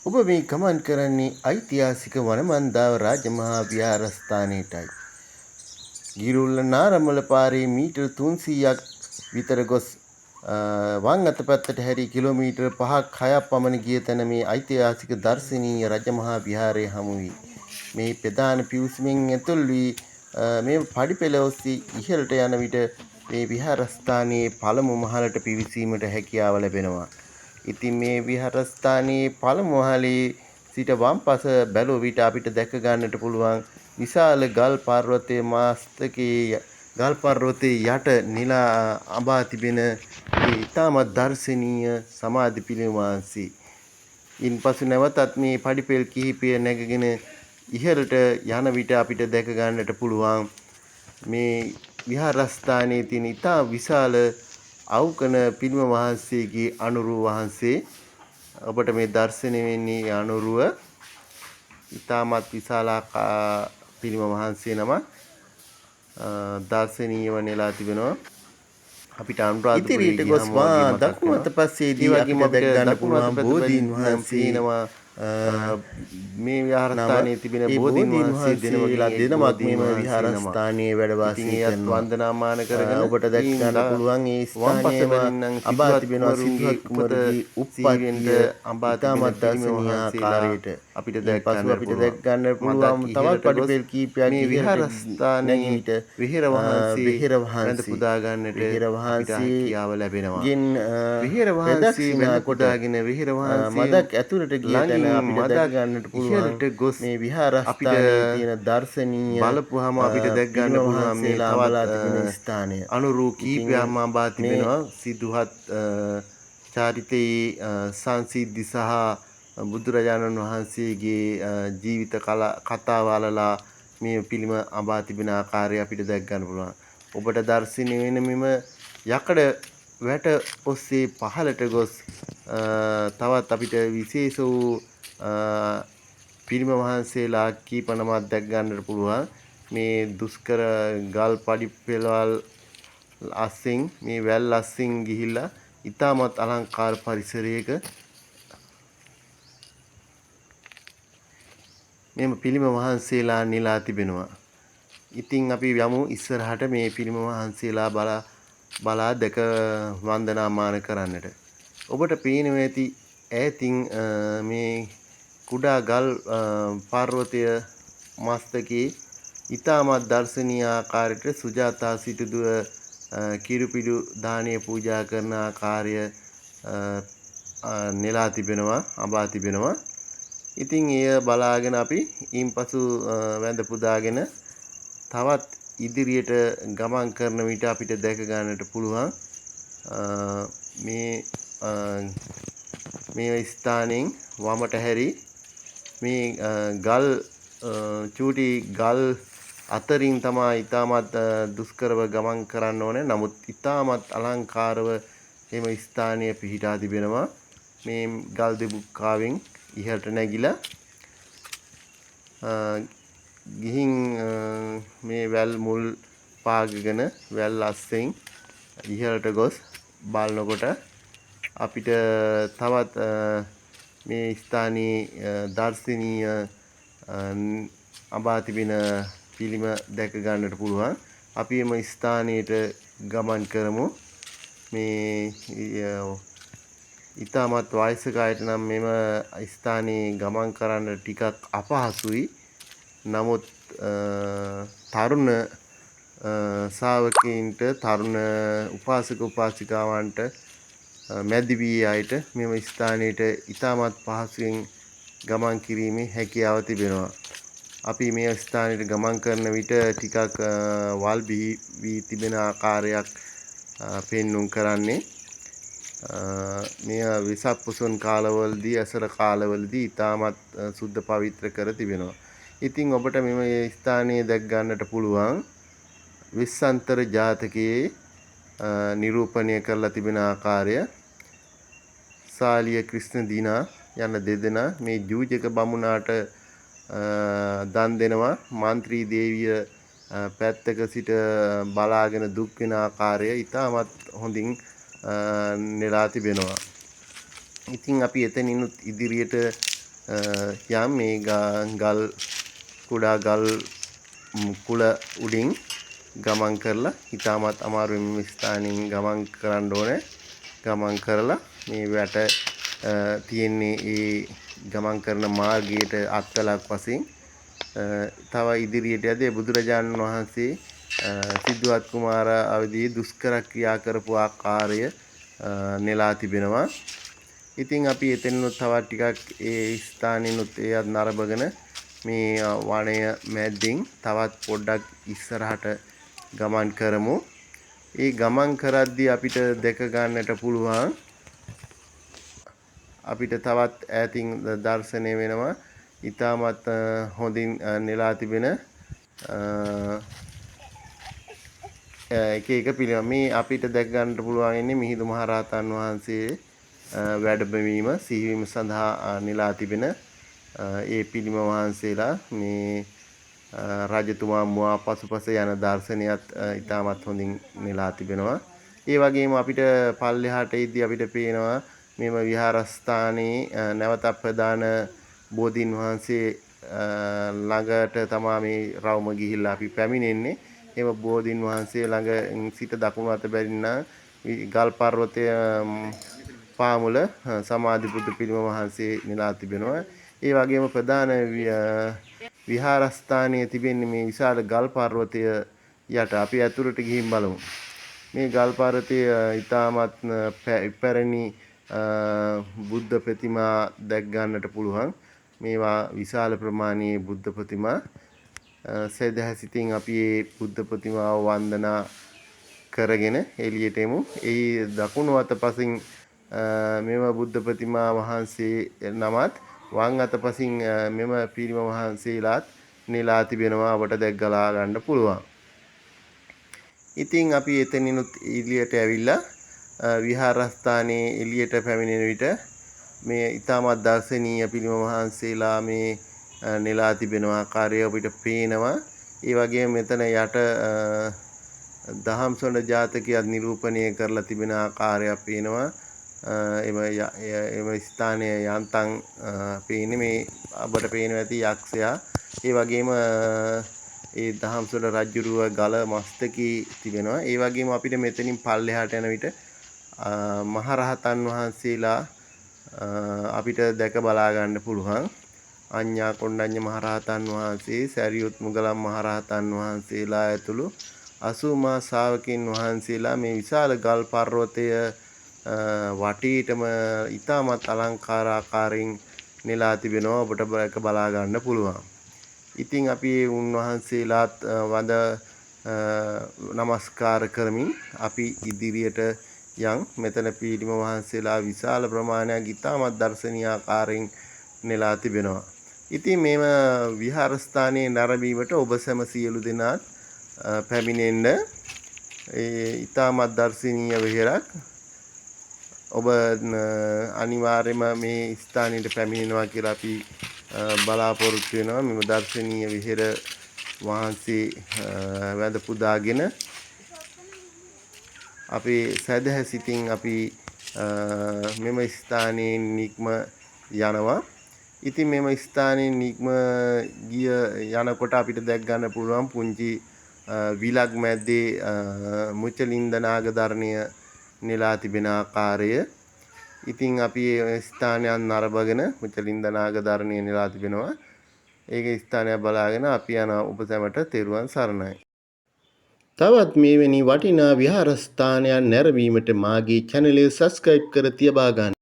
ඔබ මේ ගමන් කරන්නේ ඓතිහාසික වනමන්දාව රාජමහා විහාරස්ථානයටයි. ගිරුල්ල නාරමල පාරේ මීටර් 300ක් විතර ගොස් වම් අත පැත්තට හැරී කිලෝමීටර් 5ක් 6ක් පමණ ගිය තැන මේ ඓතිහාසික දර්ශනීය රජමහා විහාරය හමු වී මේ ප්‍රධාන පිවිසුමෙන් ඇතුල් වී මේ පඩිපෙළ ඔස්සේ ඉහළට යන විට මේ විහාරස්ථානයේ පළමු මහලට පිවිසීමට හැකියාව ලැබෙනවා. ඉතින් මේ විහාරස්ථානයේ පළමු මහලේ සිට වම් පස බැලුව විට අපිට දැක ගන්නට පුළුවන් විශාල ගල් පර්වතයේ මස්තකයේ ගල් පර්වතයේ යට නිලා අඹා තිබෙන ඒ ඉතාමත් දර්ශනීය සමාධි පිළිම වහන්සේ. ඉන්පසු නැවතත් මේ පඩිපෙළ කිහිපය නැගගෙන ඉහළට යන විට අපිට දැක ගන්නට පුළුවන් මේ විහාරස්ථානයේ තියෙන ඉතා විශාල අවුකන පිළිම වහන්සේගේ අනුරුව වහන්සේ. ඔබට මේ දර්ශනය වෙන්නේ අනුරුව ඉතාමත් විශාලාකාර පිළිම වහන්සේ නමක් දර්ශනීයව නෙලා තිබෙනවා. අපිට අනුරාධපුරයේ ඉදිරියට ගොස් දකුණු අත පස්සේදී වගේම අපිට දැක ගන්න පුළුවන් බෝධීන් වහන්සේනවා. මේ විහාරස්ථානයේ තිබෙන බෝධීන් වහන්සේ දෙනමලා දෙනමක් මේ විහාරස්ථානයේ වැඩ වාසය කරනවා. වන්දනාමාන කරගෙන ඔබට දැක ගන්න පුළුවන් ඒ ස්ථානයේම අඹා තිබෙනවා සිද්ධාර්ථ කුමාරගේ උප්පත්තිය අඹාතමත් දර්ශනීය ආකාරයට අපිට දැක ගන්න පුළුවන්. තවත් පඩිපෙළ කීපයක් මේ විහාරස්ථානයේ විහෙර වහන්සේ පුදා ගන්නට අපිට හැකියාව ලැබෙනවා. විහෙර වහන්සේ මැද කොටාගෙන විහෙර වහන්සේ මදක් ඇතුළට ගිය තැන අපිට දැක ගන්නට පුළුවන් ගොස් මේ විහාරස්ථානයේ තියෙන දර්ශනීය බලපුවාම අපිට දැක ගන්න පුළුවන් මේ ලාවලා තිබෙන ස්ථානය. අනුරූ කීපයක්ම අඹා තිබෙනවා. සිදුහත් චාරිතයේ සංසිද්ධි සහ බුදුරජාණන් වහන්සේගේ ජීවිත කතාව අලලා මේ පිළිම අඹා තිබෙන ආකාරය අපිට දැක ගන්න පුළුවන්. ඔබට දර්ශනීය වෙන මෙම යකඩ වැට ඔස්සේ පහළට ගොස් තවත් අපිට විශේෂ වූ පිළිම වහන්සේලා කීප නමක් දැක ගන්නට පුළුවන්. මේ දුෂ්කර ගල් පඩිපෙළවල් අස්සින් මේ වැල් අස්සින් ගිහිල්ලා ඉතාමත් අලංකාර පරිසරයක මෙම පිළිම වහන්සේලා නිලා තිබෙනවා. ඉතින් අපි යමු ඉස්සරහට මේ පිළිම වහන්සේලා බලා දැක වන්දනාමාන කරන්නට. ඔබට පේනවා ඇති ඈතින් මේ කුඩා ගල් පර්වතය මස්තකයේ ඉතාමත් දර්ශනීය ආකාරයට සුජාතා සිටුදුව කිරුපිඩු දානය පූජා කරන ආකාරය නෙලා තිබෙනවා අඹා තිබෙනවා. ඉතින් එය බලාගෙන අපි ඊන්පසු වැඳ පුදාගෙන තවත් ඉදිරියට ගමන් කරන විට අපිට දැක ගන්නට පුළුවන් මේ ස්ථානයෙන් වමට හැරි මේ ගල් චූටි ගල් අතරින් තමයි ඉතාමත් දුෂ්කරව ගමන් කරන්න ඕනේ. නමුත් ඉතාමත් අලංකාරව එම ස්ථානය පිහිටා තිබෙනවා. මේ ගල් දෙබුක්කාවෙන් ඉහළට නැගිලා ගිහින් මේ වැල් මුල් පාගගෙන වැල් අස්සෙන් ඉහළට ගොස් බලනකොට අපිට තවත් මේ ස්ථානයේ දර්ශනීය අඹා තිබෙන පිළිම දැක ගන්නට පුළුවන්. අපි එම ස්ථානයට ගමන් කරමු. මේ ඉතාමත් වයසක අයට නම් මෙම ස්ථානයේ ගමන් කරන්න ටිකක් අපහසුයි. නමුත් තරුණ ශ්‍රාවකයන්ට තරුණ උපාසක උපාසිකාවන්ට මැදිවී අයට මෙම ස්ථානයට ඉතාමත් පහසුවෙන් ගමන් කිරීමේ හැකියාව තිබෙනවා. අපි මේ ස්ථානයට ගමන් කරන විට ටිකක් වල් වී තිබෙන ආකාරයක් පෙන්눔 කරන්නේ. මෙය වෙසක් පුසුන් කාලවලදී ඇසළ කාලවලදී ඉතාමත් සුද්ධ පවිත්‍ර කර තිබෙනවා. ඉතින් ඔබට මෙම ස්ථානයේ දැක් ගන්නට පුළුවන් විස්සන්තර ජාතකයේ නිරූපණය කරලා තිබෙන ආකාරය. සාලිය ක්‍රිෂ්ණ දිනා යන දෙදෙනා මේ ජූජක බමුණාට දන් දෙනවා. මන්ත්‍රී දේවිය පැත්තක සිට බලාගෙන දුක් වෙන ආකාරය ඉතාමත් හොඳින් නෙලා තිබෙනවා. ඉතින් අපි එතනිනුත් ඉදිරියට යම් මේ ගල් කුඩා ගල් කුල උඩින් ගමන් කරලා ඉතාමත් අමාරුවෙන් මේ ස්ථානින් ගමන් කරන්න ඕනේ. ගමන් කරලා මේ වැට තියෙන්නේ ඒ ගමන් කරන මාර්ගයට අත්වලක් වශයෙන් තව ඉදිරියට යදී බුදුරජාණන් වහන්සේ සිද්ධාර්ථ කුමාර අවදී දුෂ්කර ක්‍රියා කරපු ආකාරය නෙලා තිබෙනවා. ඉතින් අපි එතනොත් තවත් ටිකක් ඒ ස්ථානිනුත් ඒ නරඹගෙන මේ වනය මැද්දින් තවත් පොඩ්ඩක් ඉස්සරහට ගමන් කරමු. ඒ ගමන් කරද්දී අපිට දැක ගන්නට පුළුවන් අපිට තවත් ඈතින් දර්ශනය වෙනවා ඊටමත් හොඳින් නෙලා තිබෙන එක එක පිළිම මේ අපිට දැක ගන්නට පුළුවන් ඉන්නේ මිහිඳු මහරහතන් වහන්සේ වැඩමවීම සිහිවීම සඳහා නෙලා තිබෙන ඒ පිළිම වහන්සේලා මේ රජතුමා මුවා පසුපස යන දර්ශනයත් ඉතාමත් හොඳින් නෙලා තිබෙනවා. ඒ වගේම අපිට පල්ලෙහාට ඉද්දී අපිට පේනවා මෙම විහාරස්ථානයේ නැවත ප්‍රධාන බෝධීන් වහන්සේ ළඟට තමා මේ රවුම ගිහිල්ලා අපි පැමිණෙන්නේ. එම බෝධීන් වහන්සේ ළඟ සිට දකුණු අත බැරින්න ගල් පර්වතය පාමුල සමාධි බුදු පිළිම වහන්සේ නෙලා තිබෙනවා. ඒ වගේම ප්‍රධාන විහාරස්ථානයේ තිබෙන්නේ මේ විශාල ගල් පර්වතය යට අපි ඇතුළට ගිහින් බලමු. මේ ගල් පර්වතය ඊටමත් පැරණි බුද්ධ ප්‍රතිමා දැක් ගන්නට පුළුවන්. මේවා විශාල ප්‍රමාණයේ බුද්ධ ප්‍රතිමා සදහසිතින් අපි මේ බුද්ධ ප්‍රතිමාව වන්දනා කරගෙන එළියට එමු. ඒ දකුණු අත පසින් මෙම බුද්ධ ප්‍රතිමා වහන්සේ නමත් වම් අත පසින් මෙම පිළිම වහන්සේලාත් නෙලා තිබෙනවා අපට දැක් ගලා ගන්න පුළුවන්. ඉතින් අපි එතනිනුත් එළියට ඇවිල්ලා විහාරස්ථානයේ එළියට පැමිණෙන විට මේ ඊටමත් දර්ශනීය පිළිම වහන්සේලා මේ නෙලා තිබෙන ආකාරය අපිට පේනවා. ඒ වගේම මෙතන යට දහම්සොඬ ජාතකයක් නිරූපණය කරලා තිබෙන ආකාරයක් පේනවා. එම ස්ථානයේ යන්තම් පේන්නේ මේ අපට පේනවා ඇති යක්ෂයා. ඒ වගේම ඒ දහම්සොඬ රජුරුව ගල මස්තකී තිබෙනවා. ඒ වගේම අපිට මෙතනින් පල්ලෙහාට යන විට මහරහතන් වහන්සේලා අපිට දැක බලා ගන්න පුළුවන්. අඤ්ඤා කොණ්ඩඤ්ඤ මහරහතන් වහන්සේ, සරියුත් මුගලන් මහරහතන් වහන්සේලා ඇතුළු 80 ශ්‍රාවකයන් වහන්සේලා මේ විශාල ගල් පර්වතය වටේටම ඊටමත් අලංකාරාකාරයෙන් නෙලා තිබෙනවා. ඔබට දැක බලා ගන්න පුළුවන්. ඉතින් අපි උන්වහන්සේලාත් වඳ නමස්කාර කරමින් අපි ඉදිරියට යන් මෙතන පීඩිම වහන්සේලා විශාල ප්‍රමාණයක් ඊටමත් දර්ශනීය ආකාරයෙන් නෙලා තිබෙනවා. ඉතින් මේව විහාරස්ථානයේ නරඹීමට ඔබ සැම සියලු දෙනාත් පැමිණෙන්න. ඒ ඊටමත් දර්ශනීය විහෙරක් ඔබ අනිවාර්යයෙන්ම මේ ස්ථානයට පැමිණෙනවා කියලා අපි බලාපොරොත්තු වෙනවා. මෙම දර්ශනීය විහෙර වහන්සේ වැඳ පුදාගෙන අපි සදහසිතින් අපි මෙම ස්ථානයේ නික්ම යනවා. ඉතින් මෙම ස්ථානයේ නික්ම ගිය යනකොට අපිට දැක් ගන්න පුළුවන් පුංචි විලක් මැද්දේ මුචලින්ද නාගදර්ණය නෙලා තිබෙන ආකාරය. ඉතින් අපි ඒ ස්ථානයන් නරඹගෙන මුචලින්ද නාගදර්ණය නෙලා තිබෙනවා. ඒකේ ස්ථානය බලාගෙන අපි යන ඔබ සැමට තෙරුවන් සරණයි. තවත් මෙවැනි වටිනා විහාරස්ථානයන් නැරඹීමට මාගේ channel එක subscribe කර තියබා ගන්න.